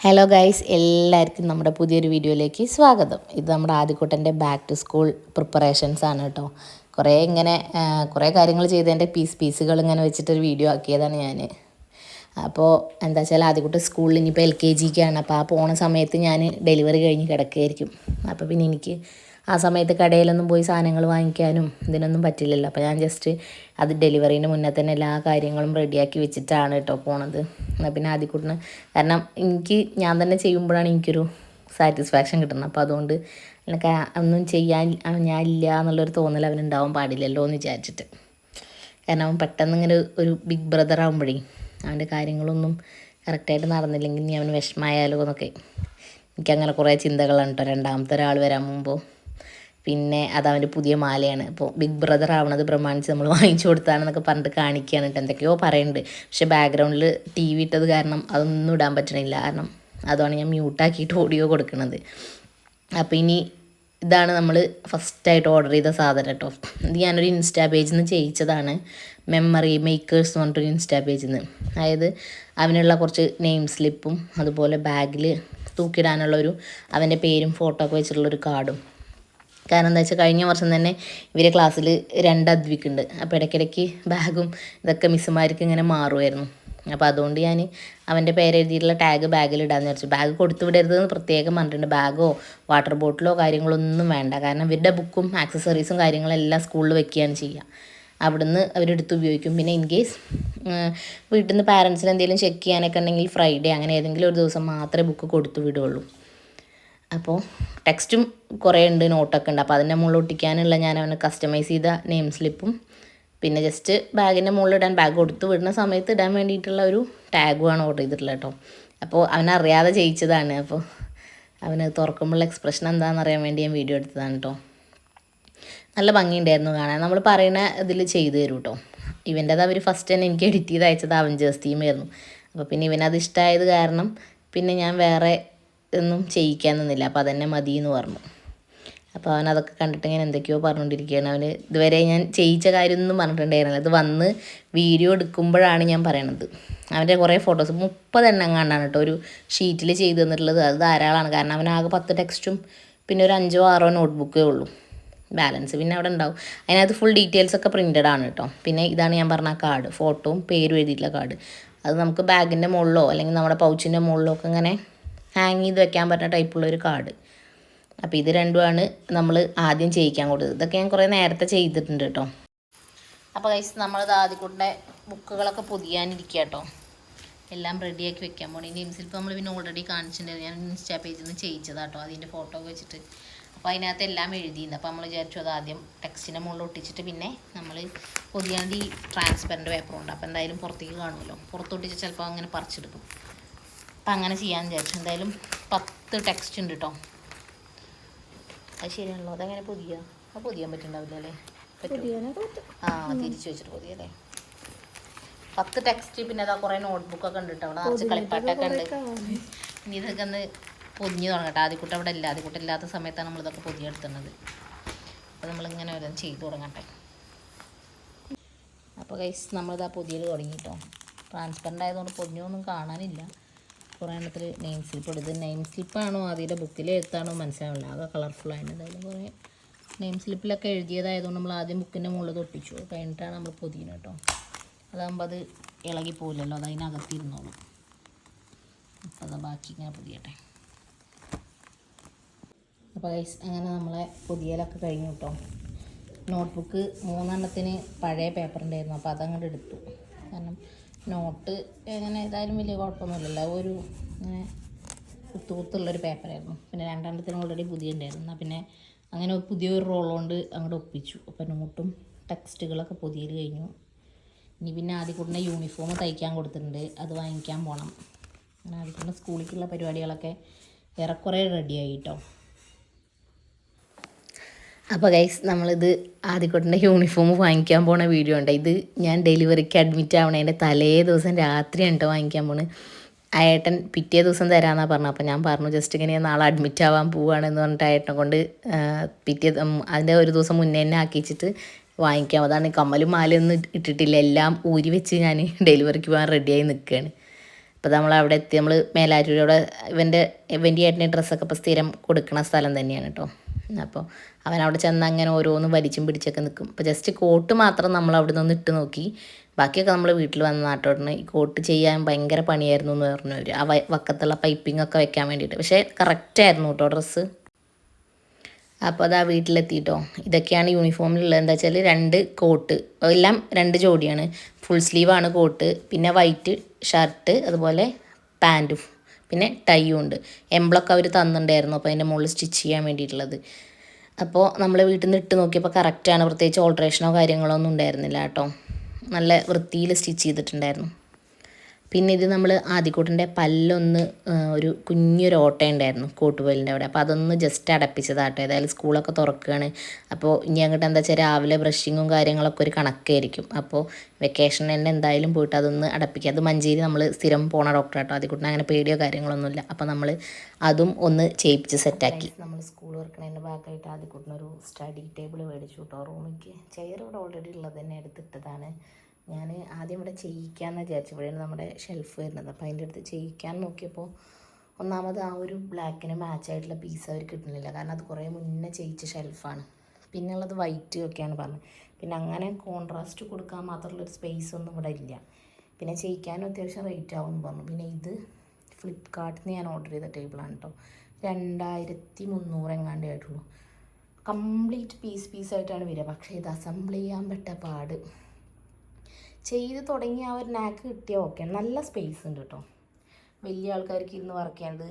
Hello guys, എല്ലാവർക്കും നമ്മുടെ പുതിയൊരു വീഡിയോയിലേക്ക് സ്വാഗതം. ഇത് നമ്മുടെ ആദ്യക്കുട്ടൻ്റെ ബാക്ക് ടു സ്കൂൾ പ്രിപ്പറേഷൻസ് ആണ് കേട്ടോ. കുറേ കാര്യങ്ങൾ ചെയ്തതിൻ്റെ പീസുകൾ ഇങ്ങനെ വെച്ചിട്ടൊരു വീഡിയോ ആക്കിയതാണ് ഞാൻ. അപ്പോൾ എന്താ വെച്ചാൽ ആദ്യക്കുട്ടി സ്കൂളിൽ ഇനിയിപ്പോൾ LKGക്കാണ്. അപ്പോൾ ആ പോണ സമയത്ത് ഞാൻ ഡെലിവറി കഴിഞ്ഞ് കിടക്കുകയായിരിക്കും. അപ്പോൾ പിന്നെ എനിക്ക് ആ സമയത്ത് കടയിലൊന്നും പോയി സാധനങ്ങൾ വാങ്ങിക്കാനും ഇതിനൊന്നും പറ്റില്ലല്ലോ. അപ്പോൾ ഞാൻ ജസ്റ്റ് അത് ഡെലിവറീൻ്റെ മുന്നേ തന്നെ എല്ലാ കാര്യങ്ങളും റെഡിയാക്കി വെച്ചിട്ടാണ് കേട്ടോ പോണത്. പിന്നെ ആദ്യക്കുട്ടിന് കാരണം ഞാൻ തന്നെ ചെയ്യുമ്പോഴാണ് എനിക്കൊരു സാറ്റിസ്ഫാക്ഷൻ കിട്ടുന്നത്. അപ്പോൾ അതുകൊണ്ട് എനിക്ക് ഒന്നും ചെയ്യാൻ ഞാൻ ഇല്ല എന്നുള്ളൊരു തോന്നൽ അവനുണ്ടാവാൻ പാടില്ലല്ലോ എന്ന് വിചാരിച്ചിട്ട്. കാരണം അവൻ പെട്ടെന്ന് ഇങ്ങനെ ഒരു ബിഗ് ബ്രദർ ആകുമ്പോഴേ അവൻ്റെ കാര്യങ്ങളൊന്നും കറക്റ്റായിട്ട് നടന്നില്ലെങ്കിൽ ഇനി അവന് വിഷമമായാലോ എന്നൊക്കെ എനിക്കങ്ങനെ കുറേ ചിന്തകളാണ് കേട്ടോ. രണ്ടാമത്തെ ഒരാൾ വരാൻ മുമ്പോൾ പിന്നെ അതവൻ്റെ പുതിയ മാലയാണ്. അപ്പോൾ ബിഗ് ബ്രദർ ആവണത് പ്രമാണിച്ച് നമ്മൾ വാങ്ങിച്ചു കൊടുത്താണെന്നൊക്കെ പറഞ്ഞിട്ട് കാണിക്കുകയാണ് കേട്ടോ. എന്തൊക്കെയോ പറയുന്നുണ്ട്. പക്ഷേ ബാക്ക്ഗ്രൗണ്ടിൽ TV ഇട്ടത് കാരണം അതൊന്നും ഇടാൻ പറ്റണില്ല. കാരണം അതാണ് ഞാൻ മ്യൂട്ടാക്കിയിട്ട് ഓഡിയോ കൊടുക്കുന്നത്. അപ്പോൾ ഇനി ഇതാണ് നമ്മൾ ഫസ്റ്റായിട്ട് ഓർഡർ ചെയ്ത സാധനം കേട്ടോ. ഇത് ഞാനൊരു ഇൻസ്റ്റാ പേജിൽ നിന്ന് ചെയ്യിച്ചതാണ്. മെമ്മറി മേക്കേഴ്സ് എന്ന് പറഞ്ഞിട്ടൊരു ഇൻസ്റ്റാ പേജിൽ നിന്ന്. അതായത് അവനുള്ള കുറച്ച് നെയിം സ്ലിപ്പും അതുപോലെ ബാഗിൽ തൂക്കിയിടാനുള്ളൊരു അവൻ്റെ പേരും ഫോട്ടോ ഒക്കെ വെച്ചിട്ടുള്ളൊരു കാർഡും. കാരണം എന്താ വെച്ചാൽ കഴിഞ്ഞ വർഷം തന്നെ ഇവരെ ക്ലാസ്സിൽ 2 അദ്വിക്കുണ്ട്. അപ്പോൾ ഇടയ്ക്കിടയ്ക്ക് ബാഗും ഇതൊക്കെ മിസ്സുമാർക്ക് ഇങ്ങനെ മാറുമായിരുന്നു. അപ്പോൾ അതുകൊണ്ട് ഞാൻ അവൻ്റെ പേരെഴുതിയിട്ടുള്ള ടാഗ് ബാഗിലിടാമെന്ന് വിചാരിച്ചു. ബാഗ് കൊടുത്തു വിടരുതെന്ന് പ്രത്യേകം പറഞ്ഞിട്ടുണ്ട്. ബാഗോ വാട്ടർ ബോട്ടിലോ കാര്യങ്ങളൊന്നും വേണ്ട. കാരണം ഇവരുടെ ബുക്കും ആക്സസറീസും കാര്യങ്ങളെല്ലാം സ്കൂളിൽ വെക്കുകയാണ് ചെയ്യുക. അവിടുന്ന് അവരെടുത്ത് ഉപയോഗിക്കും. പിന്നെ ഇൻ കേസ് വീട്ടിൽ നിന്ന് പാരൻസിന് എന്തെങ്കിലും ചെക്ക് ചെയ്യാനൊക്കെ ഉണ്ടെങ്കിൽ ഫ്രൈഡേ അങ്ങനെ ഏതെങ്കിലും ഒരു ദിവസം മാത്രമേ ബുക്ക് കൊടുത്തു വിടുകയുള്ളൂ. അപ്പോൾ ടെക്സ്റ്റും കുറേ ഉണ്ട്, നോട്ടൊക്കെ ഉണ്ട്. അപ്പോൾ അതിൻ്റെ മുകളിൽ ഒട്ടിക്കാനുള്ള ഞാൻ അവന് കസ്റ്റമൈസ് ചെയ്ത നെയിം സ്ലിപ്പും പിന്നെ ജസ്റ്റ് ബാഗിൻ്റെ മുകളിൽ ഇടാൻ ബാഗ് കൊടുത്ത് വിടുന്ന സമയത്ത് ഇടാൻ വേണ്ടിയിട്ടുള്ള ഒരു ടാഗുമാണ് ഓർഡർ ചെയ്തിട്ടുള്ളത് കേട്ടോ. അപ്പോൾ അവനറിയാതെ ചെയ്യിച്ചതാണ്. അപ്പോൾ അവന് തുറക്കുമ്പോഴുള്ള എക്സ്പ്രഷൻ എന്താണെന്ന് അറിയാൻ വേണ്ടി ഞാൻ വീഡിയോ എടുത്തതാണ് കേട്ടോ. നല്ല ഭംഗിയുണ്ടായിരുന്നു കാണാൻ. നമ്മൾ പറയുന്ന ഇതിൽ ചെയ്തു തരും കേട്ടോ. ഇവൻ്റെത് അവർ ഫസ്റ്റ് തന്നെ എനിക്ക് എഡിറ്റ് ചെയ്ത് അയച്ചത് അവഞ്ചേഴ്സ് തീമായിരുന്നു. അപ്പോൾ പിന്നെ ഇവനത് ഇഷ്ടമായത് കാരണം പിന്നെ ഞാൻ വേറെ ഒന്നും ചെയ്യിക്കാൻ നിന്നില്ല. അപ്പോൾ അതന്നെ മതി എന്ന് പറഞ്ഞു. അപ്പോൾ അവനതൊക്കെ കണ്ടിട്ട് ഇങ്ങനെ എന്തൊക്കെയോ പറഞ്ഞുകൊണ്ടിരിക്കുകയാണ്. അവന് ഇതുവരെ ഞാൻ ചെയ്യിച്ച കാര്യമൊന്നും പറഞ്ഞിട്ടുണ്ടായിരുന്നില്ല. ഇത് വന്ന് വീഡിയോ എടുക്കുമ്പോഴാണ് ഞാൻ പറയണത്. അവൻ്റെ കുറേ ഫോട്ടോസ് 30 എണ്ണം കണ്ടാണ് കേട്ടോ ഒരു ഷീറ്റിൽ ചെയ്ത് തന്നിട്ടുള്ളത്. അത് ധാരാളമാണ്. കാരണം അവനാകെ 10 ടെക്സ്റ്റും പിന്നെ ഒരു 5 or 6 നോട്ട്ബുക്കേ ഉള്ളൂ. ബാലൻസ് പിന്നെ അവിടെ ഉണ്ടാവും. അതിനകത്ത് ഫുൾ ഡീറ്റെയിൽസൊക്കെ പ്രിൻറ്റഡ് ആണ് കേട്ടോ. പിന്നെ ഇതാണ് ഞാൻ പറഞ്ഞ കാർഡ്, ഫോട്ടോയും പേരും എഴുതിയിട്ടുള്ള കാർഡ്. അത് നമുക്ക് ബാഗിൻ്റെ മുകളിലോ അല്ലെങ്കിൽ നമ്മുടെ പൗച്ചിൻ്റെ മുകളിലോ ഒക്കെ ഇങ്ങനെ ഹാങ് ചെയ്ത് വെക്കാൻ പറ്റുന്ന ടൈപ്പുള്ളൊരു കാർഡ്. അപ്പോൾ ഇത് രണ്ടുമാണ് നമ്മൾ ആദ്യം ചെയ്യിക്കാൻ കൊടുത്തത്. ഇതൊക്കെ ഞാൻ കുറേ നേരത്തെ ചെയ്തിട്ടുണ്ട് കേട്ടോ. അപ്പോൾ ഗൈസ് നമ്മളിത് ആദ്യക്കൂടെ ബുക്കുകളൊക്കെ പൊതിയാനിരിക്കുക കേട്ടോ. എല്ലാം റെഡിയാക്കി വെക്കാൻ പോകണം. ഇനി നെയിംസിലിപ്പോൾ നമ്മൾ പിന്നെ ഓൾറെഡി കാണിച്ചിട്ടുണ്ടായിരുന്നു. ഞാൻ ഇൻസ്റ്റാ പേജിൽ നിന്ന് ചെയ്യിച്ചതാട്ടോ അതിൻ്റെ ഫോട്ടോ വെച്ചിട്ട്. അപ്പോൾ അതിനകത്ത് എല്ലാം എഴുതിയിരുന്നു. അപ്പോൾ നമ്മൾ വിചാരിച്ചു അത് ആദ്യം ടെക്സ്റ്റിൻ്റെ മുകളിൽ ഒട്ടിച്ചിട്ട് പിന്നെ നമ്മൾ പൊതിയാണ്ട് ഈ ട്രാൻസ്പെറൻറ്റ് പേപ്പറുണ്ട്. അപ്പോൾ എന്തായാലും പുറത്തേക്ക് കാണുമല്ലോ. പുറത്തൊട്ടിച്ച് ചിലപ്പോൾ അങ്ങനെ പറിച്ചെടുക്കും. അപ്പം അങ്ങനെ ചെയ്യാമെന്ന് വിചാരിച്ചു. എന്തായാലും 10 ടെക്സ്റ്റ് ഉണ്ട് കേട്ടോ. അത് ശരിയാണല്ലോ. അതെങ്ങനെ പൊതിയാ? അത് പൊതിയാൻ പറ്റുന്നുണ്ടാവില്ല അല്ലേ? തിരിച്ചു വെച്ചിട്ട് പൊതിയല്ലേ. 10 ടെക്സ്റ്റ് പിന്നെ അതാ കുറേ നോട്ട്ബുക്കൊക്കെ ഉണ്ട് കേട്ടോ. അവിടെ നിറച്ച് കളിപ്പാട്ടൊക്കെ ഉണ്ട്. ഇനി ഇതൊക്കെ ഒന്ന് പൊതിഞ്ഞ് തുടങ്ങട്ടെ. ആദ്യക്കൂട്ടം അവിടെ ഇല്ല. ആദ്യക്കൂട്ടം ഇല്ലാത്ത സമയത്താണ് നമ്മളിതൊക്കെ പൊതിയെടുത്തുന്നത്. അപ്പോൾ നമ്മളിങ്ങനെ ഓരോന്ന് ചെയ്ത് തുടങ്ങട്ടെ. അപ്പോൾ ഗൈസ് നമ്മളിതാ പൊതിയൽ തുടങ്ങി കേട്ടോ. ട്രാൻസ്പെറൻ്റ് ആയതുകൊണ്ട് പൊതിഞ്ഞൊന്നും കാണാനില്ല. കുറേ എണ്ണത്തിൽ നെയിം സ്ലിപ്പ് എടുത്ത്. നെയിം സ്ലിപ്പാണോ ആദ്യത്തെ ബുക്കിൽ എഴുത്താണോ മനസ്സിലാവില്ല. ആകെ കളർഫുള്ളായിട്ട് എന്തായാലും കുറേ നെയിം സ്ലിപ്പിലൊക്കെ എഴുതിയതായതുകൊണ്ട് നമ്മൾ ആദ്യം ബുക്കിൻ്റെ മുകളിൽ തൊട്ടിച്ചു. കഴിഞ്ഞിട്ടാണ് നമ്മൾ പൊതിയുന്നത് കേട്ടോ. അതാകുമ്പോൾ അത് ഇളകി പോകില്ലല്ലോ, അത് അതിനകത്തിരുന്നോളൂ. അപ്പോൾ അത് ബാക്കി ഇങ്ങനെ പൊതിയട്ടെ. അപ്പോൾ ഗൈസ് അങ്ങനെ നമ്മളെ പൊതിയലൊക്കെ കഴിഞ്ഞു കേട്ടോ. നോട്ട്ബുക്ക് 3 എണ്ണത്തിന് പഴയ പേപ്പർ ഉണ്ടായിരുന്നു. അപ്പോൾ അതങ്ങോട്ട് എടുത്തു. കാരണം നോട്ട് എങ്ങനെ ഏതായാലും വലിയ കുഴപ്പമൊന്നുമില്ലല്ലോ. ഒരു ഇങ്ങനെ കുത്തുള്ളൊരു പേപ്പറായിരുന്നു. പിന്നെ 2 എണ്ണത്തിന് ഓൾറെഡി പുതിയ ഉണ്ടായിരുന്നു. എന്നാൽ പിന്നെ അങ്ങനെ പുതിയൊരു റോൾ കൊണ്ട് അങ്ങോട്ട് ഒപ്പിച്ചു. അപ്പോൾ നോട്ടും ടെക്സ്റ്റുകളൊക്കെ പൊതിയൽ കഴിഞ്ഞു. ഇനി പിന്നെ ആദ്യക്കൂട്ടിൻ്റെ യൂണിഫോം തയ്ക്കാൻ കൊടുത്തിട്ടുണ്ട്. അത് വാങ്ങിക്കാൻ പോകണം. അങ്ങനെ ആദ്യക്കൂട്ടിൻ്റെ സ്കൂളിലേക്കുള്ള പരിപാടികളൊക്കെ ഏറെക്കുറെ റെഡിയായി കേട്ടോ. അപ്പോൾ ഗൈസ് നമ്മളിത് ആദ്യക്കൂട്ടിൻ്റെ യൂണിഫോം വാങ്ങിക്കാൻ പോണ വീഡിയോ ഉണ്ട്. ഇത് ഞാൻ ഡെലിവറിക്ക് അഡ്മിറ്റ് ആവണതിൻ്റെ തലേ ദിവസം രാത്രിയാണ് കേട്ടോ വാങ്ങിക്കാൻ പോണത്. ആ ഏട്ടൻ പിറ്റേ ദിവസം തരാമെന്നാണ് പറഞ്ഞത്. അപ്പോൾ ഞാൻ പറഞ്ഞു ജസ്റ്റ് ഇങ്ങനെ നാളെ അഡ്മിറ്റ് ആവാൻ പോവുകയാണെന്ന് പറഞ്ഞിട്ട് ഏട്ടനെ കൊണ്ട് അതിൻ്റെ ഒരു ദിവസം മുന്നേ തന്നെ ആക്കിച്ചിട്ട് വാങ്ങിക്കാം. അതാണ് കമ്മലും മാലയൊന്നും ഇട്ടിട്ടില്ല. എല്ലാം ഊരി വെച്ച് ഞാൻ ഡെലിവറിക്ക് പോകാൻ റെഡിയായി നിൽക്കുകയാണ്. അപ്പോൾ നമ്മൾ അവിടെ എത്തി. നമ്മൾ മേലാറ്റൂരവിടെ ഇവൻ്റെ ഏട്ടൻ്റെ ഡ്രസ്സൊക്കെ ഇപ്പോൾ സ്ഥിരം കൊടുക്കുന്ന സ്ഥലം തന്നെയാണ് കേട്ടോ. അപ്പോൾ അവനവിടെ ചെന്ന് അങ്ങനെ ഓരോന്നും വലിച്ചും പിടിച്ചൊക്കെ നിൽക്കും. അപ്പോൾ ജസ്റ്റ് കോട്ട് മാത്രം നമ്മൾ അവിടെ നിന്ന് ഇട്ട് നോക്കി. ബാക്കിയൊക്കെ നമ്മൾ വീട്ടിൽ വന്ന നാട്ടോടന് ഈ കോട്ട് ചെയ്യാൻ ഭയങ്കര പണിയായിരുന്നു എന്ന് പറഞ്ഞവർ. ആ വക്കത്തുള്ള പൈപ്പിംഗ് ഒക്കെ വെക്കാൻ വേണ്ടിയിട്ട്. പക്ഷേ കറക്റ്റായിരുന്നു കേട്ടോ ഡ്രസ്സ്. അപ്പോൾ അതാ വീട്ടിലെത്തിയിട്ടോ. ഇതൊക്കെയാണ് യൂണിഫോമിലുള്ളത്. എന്താ വെച്ചാൽ 2 കോട്ട്, എല്ലാം 2 ജോഡിയാണ്. ഫുൾ സ്ലീവാണ് കോട്ട്, പിന്നെ വൈറ്റ് ഷർട്ട്, അതുപോലെ പാൻറ്റും, പിന്നെ ടൈയും ഉണ്ട്. എംബ്ലൊക്കെ അവർ തന്നിട്ടുണ്ടായിരുന്നു, അപ്പോൾ അതിൻ്റെ മുകളിൽ സ്റ്റിച്ച് ചെയ്യാൻ വേണ്ടിയിട്ടുള്ളത്. അപ്പോൾ നമ്മൾ വീട്ടിൽ നിന്ന് ഇട്ട് നോക്കിയപ്പോൾ കറക്റ്റാണ്. പ്രത്യേകിച്ച് ഓൾട്രേഷനോ കാര്യങ്ങളോ ഒന്നും ഉണ്ടായിരുന്നില്ല കേട്ടോ. നല്ല വൃത്തിയിൽ സ്റ്റിച്ച് ചെയ്തിട്ടുണ്ടായിരുന്നു. പിന്നെ ഇത് നമ്മൾ ആദ്യക്കൂട്ടിൻ്റെ പല്ലൊന്ന് ഒരു കുഞ്ഞൊരു ഓട്ട ഉണ്ടായിരുന്നു കോട്ടുപല്ലിൻ്റെ അവിടെ. അപ്പോൾ അതൊന്ന് ജസ്റ്റ് അടപ്പിച്ചതാട്ടോ. ഏതായാലും സ്കൂളൊക്കെ തുറക്കുകയാണ്. അപ്പോൾ ഇനി അങ്ങോട്ട് എന്താ വെച്ചാൽ രാവിലെ ബ്രഷിങ്ങും കാര്യങ്ങളൊക്കെ ഒരു കണക്കായിരിക്കും. അപ്പോൾ വെക്കേഷൻ തന്നെ എന്തായാലും പോയിട്ട് അതൊന്ന് അടപ്പിക്കുക. അത് മഞ്ചേരി നമ്മൾ സ്ഥിരം പോണ ഡോക്ടർ കേട്ടോ. ആദ്യക്കൂട്ടിന് അങ്ങനെ പേടിയോ കാര്യങ്ങളൊന്നുമില്ല. അപ്പോൾ നമ്മൾ അതും ഒന്ന് ചെയ്യിപ്പിച്ച് സെറ്റാക്കി. നമ്മൾ സ്കൂൾ തുറക്കണതിൻ്റെ ഭാഗമായിട്ട് ആദ്യക്കൂട്ടിനൊരു സ്റ്റഡി ടേബിൾ മേടിച്ചു കേട്ടോ. റൂമിലേക്ക് ചെയർ ഇവിടെ ഓൾറെഡി ഉള്ളത് തന്നെ എടുത്തിട്ടതാണ്. ഞാൻ ആദ്യം ഇവിടെ ചെയ്യിക്കാമെന്ന് വിചാരിച്ചു. ഇവിടെയാണ് നമ്മുടെ ഷെൽഫ് വരുന്നത്. അപ്പോൾ അതിൻ്റെ അടുത്ത് ചെയ്യിക്കാൻ നോക്കിയപ്പോൾ ഒന്നാമത് ആ ഒരു ബ്ലാക്കിന് മാച്ചായിട്ടുള്ള പീസ് അവർ കിട്ടുന്നില്ല. കാരണം അത് കുറേ മുന്നേ ചെയ്യിച്ച ഷെൽഫാണ്. പിന്നെ ഉള്ളത് വൈറ്റ് ഒക്കെയാണ് പറഞ്ഞത്. പിന്നെ അങ്ങനെ കോൺട്രാസ്റ്റ് കൊടുക്കാൻ മാത്രമുള്ളൊരു സ്പേസ് ഒന്നും ഇവിടെ ഇല്ല. പിന്നെ ചെയ്യിക്കാനും അത്യാവശ്യം റേറ്റ് ആവുമെന്ന് പറഞ്ഞു. പിന്നെ ഇത് ഫ്ലിപ്കാർട്ടിൽ നിന്ന് ഞാൻ ഓർഡർ ചെയ്ത ടേബിളാണ് കേട്ടോ. 2300 എങ്ങാണ്ടേ ആയിട്ടുള്ളൂ. കംപ്ലീറ്റ് പീസായിട്ടാണ് വരിക. പക്ഷേ ഇത് അസംബിൾ ചെയ്യാൻ പറ്റ പാട്. ചെയ്ത് തുടങ്ങി ആ ഒരു നാക്ക് കിട്ടിയാൽ ഓക്കെ. നല്ല സ്പേസ് ഉണ്ട് കേട്ടോ. വലിയ ആൾക്കാർക്ക് ഇരുന്ന് വർക്ക് ചെയ്യാണ്ട്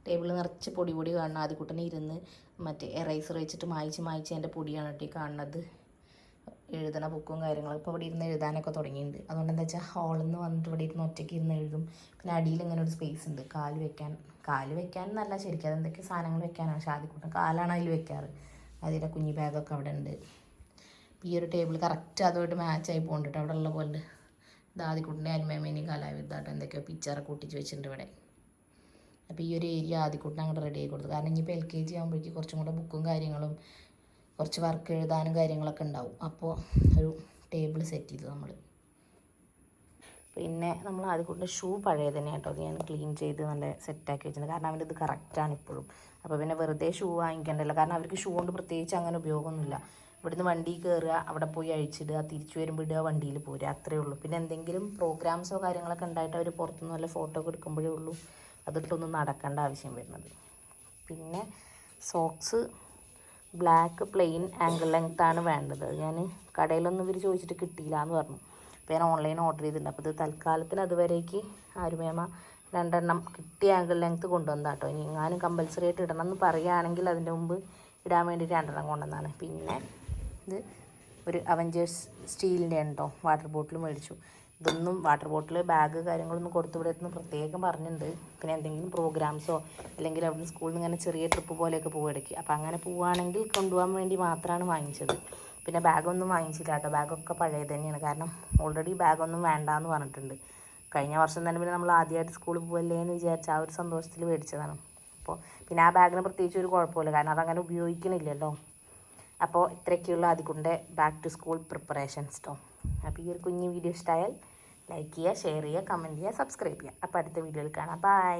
ടേബിൾ നിറച്ച് പൊടി കാണണം. ആദ്യക്കൂട്ടനെ ഇരുന്ന് മറ്റേ എറൈസർ വെച്ചിട്ട് മായ്ച്ച് എൻ്റെ പൊടിയാണ് കേട്ടോ ഈ കാണുന്നത്. എഴുതണ ബുക്കും കാര്യങ്ങളും ഇപ്പോൾ ഇവിടെ ഇരുന്ന് എഴുതാനൊക്കെ തുടങ്ങിയിട്ടുണ്ട്. അതുകൊണ്ട് എന്താ വെച്ചാൽ ഹാളിൽ നിന്ന് വന്നിട്ട് ഇവിടെ ഇരുന്ന് ഒറ്റയ്ക്ക് ഇരുന്ന് എഴുതും. പിന്നെ അടിയിൽ ഇങ്ങനെ ഒരു സ്പേസ് ഉണ്ട് കാല് വെക്കാൻ എന്നല്ല ശരിക്കും അതെന്തൊക്കെ സാധനങ്ങൾ വെക്കാനാണ്. പക്ഷേ ആദ്യക്കൂട്ടം കാലാണ് അതിൽ വെക്കാറ്. അതിൻ്റെ കുഞ്ഞി ബാഗൊക്കെ അവിടെ ഉണ്ട്. ഈ ഒരു ടേബിൾ കറക്റ്റ് അതുമായിട്ട് മാച്ചായി പോകുന്നുണ്ട്. അവിടെ ഉള്ള പോലെ ആദ്യക്കൂട്ടിൻ്റെ അനിമേമേനി കലാവിരുദ്ധാട്ടോ എന്തൊക്കെയോ പിക്ചറൊക്കെ ഒട്ടിച്ച് വെച്ചിട്ടുണ്ട് ഇവിടെ. അപ്പോൾ ഈ ഒരു ഏരിയ ആദ്യക്കൂട്ടിന് അങ്ങോട്ട് റെഡി ആയി കൊടുത്തു. കാരണം ഇനിയിപ്പോൾ LKG ആകുമ്പോഴേക്കും കുറച്ചും കൂടെ ബുക്കും കാര്യങ്ങളും കുറച്ച് വർക്ക് എഴുതാനും കാര്യങ്ങളൊക്കെ ഉണ്ടാവും. അപ്പോൾ ഒരു ടേബിൾ സെറ്റ് ചെയ്തു നമ്മൾ. പിന്നെ നമ്മൾ ആദ്യക്കൂട്ടിൻ്റെ ഷൂ പഴയ തന്നെ കേട്ടോ. അത് ഞാൻ ക്ലീൻ ചെയ്ത് നല്ല സെറ്റാക്കി വെച്ചിട്ടുണ്ട്. കാരണം അവൻ്റെ ഇത് കറക്റ്റാണ് ഇപ്പോഴും. അപ്പോൾ പിന്നെ വെറുതെ ഷൂ വാങ്ങിക്കണ്ടല്ലോ. കാരണം അവർക്ക് ഷൂ കൊണ്ട് പ്രത്യേകിച്ച് അങ്ങനെ ഉപയോഗമൊന്നുമില്ല. ഇവിടുന്ന് വണ്ടി കയറുക, അവിടെ പോയി അഴിച്ചിടുക, തിരിച്ചു വരുമ്പോൾ ഇടുക, വണ്ടിയിൽ പോരുക, അത്രയേ ഉള്ളൂ. പിന്നെ എന്തെങ്കിലും പ്രോഗ്രാംസോ കാര്യങ്ങളൊക്കെ ഉണ്ടായിട്ട് അവർ പുറത്തുനിന്ന് വല്ല ഫോട്ടോ ഒക്കെ എടുക്കുമ്പോഴേ ഉള്ളൂ അതിട്ടൊന്നും നടക്കേണ്ട ആവശ്യം വരുന്നത്. പിന്നെ സോക്സ് ബ്ലാക്ക് പ്ലെയിൻ ആങ്കിൾ ലെങ്ത്താണ് വേണ്ടത്. ഞാൻ കടയിലൊന്നും ഇവർ ചോദിച്ചിട്ട് കിട്ടിയില്ല എന്ന് പറഞ്ഞു. അപ്പോൾ ഞാൻ ഓൺലൈൻ ഓർഡർ ചെയ്തിട്ടുണ്ട്. അപ്പോൾ ഇത് തൽക്കാലത്തിന് അതുവരേക്ക് ആരുമേമ 2 എണ്ണം കിട്ടിയ ആങ്കിൾ ലെങ്ത്ത് കൊണ്ടുവന്നാ കേട്ടോ. ഇനി എങ്ങാനും കമ്പൽസറി ആയിട്ട് ഇടണം എന്ന് പറയുകയാണെങ്കിൽ അതിൻ്റെ മുമ്പ് ഇടാൻ വേണ്ടി 2 എണ്ണം കൊണ്ടുവന്നാണ്. പിന്നെ ഇത് ഒരു അവഞ്ചേഴ്സ് സ്റ്റീലിൻ്റെ ഉണ്ടോ വാട്ടർ ബോട്ടിൽ മേടിച്ചു. ഇതൊന്നും വാട്ടർ ബോട്ടിൽ ബാഗ് കാര്യങ്ങളൊന്നും കൊടുത്തു വിടരുതെന്ന് പ്രത്യേകം പറഞ്ഞിട്ടുണ്ട്. പിന്നെ എന്തെങ്കിലും പ്രോഗ്രാംസോ അല്ലെങ്കിൽ അവിടുന്ന് സ്കൂളിൽ നിന്ന് ഇങ്ങനെ ചെറിയ ട്രിപ്പ് പോലെയൊക്കെ പോവുകയിടയ്ക്ക്. അപ്പോൾ അങ്ങനെ പോവുകയാണെങ്കിൽ കൊണ്ടുപോകാൻ വേണ്ടി മാത്രമാണ് വാങ്ങിച്ചത്. പിന്നെ ബാഗൊന്നും വാങ്ങിച്ചില്ല കേട്ടോ. ബാഗൊക്കെ പഴയത് തന്നെയാണ്. കാരണം ഓൾറെഡി ബാഗൊന്നും വേണ്ടാന്ന് പറഞ്ഞിട്ടുണ്ട്. കഴിഞ്ഞ വർഷം തന്നെ പിന്നെ നമ്മൾ ആദ്യമായിട്ട് സ്കൂളിൽ പോകല്ലേ എന്ന് വിചാരിച്ച ആ ഒരു സന്തോഷത്തിൽ മേടിച്ചതാണ്. അപ്പോൾ പിന്നെ ആ ബാഗിന് പ്രത്യേകിച്ച് ഒരു കുഴപ്പമില്ല. കാരണം അതങ്ങനെ ഉപയോഗിക്കണില്ലല്ലോ. അപ്പോൾ ഇത്രയൊക്കെയുള്ള ആദ്യക്കൂട്ടിൻ്റെ ബാക്ക് ടു സ്കൂൾ പ്രിപ്പറേഷൻസ് കേട്ടോ. അപ്പോൾ ഈ ഒരു കുഞ്ഞു വീഡിയോ ഇഷ്ടമായാൽ ലൈക്ക് ചെയ്യുക, ഷെയർ ചെയ്യുക, കമൻറ്റ് ചെയ്യുക, സബ്സ്ക്രൈബ് ചെയ്യുക. അപ്പോൾ അടുത്ത വീഡിയോയിൽ കാണാം. ബൈ.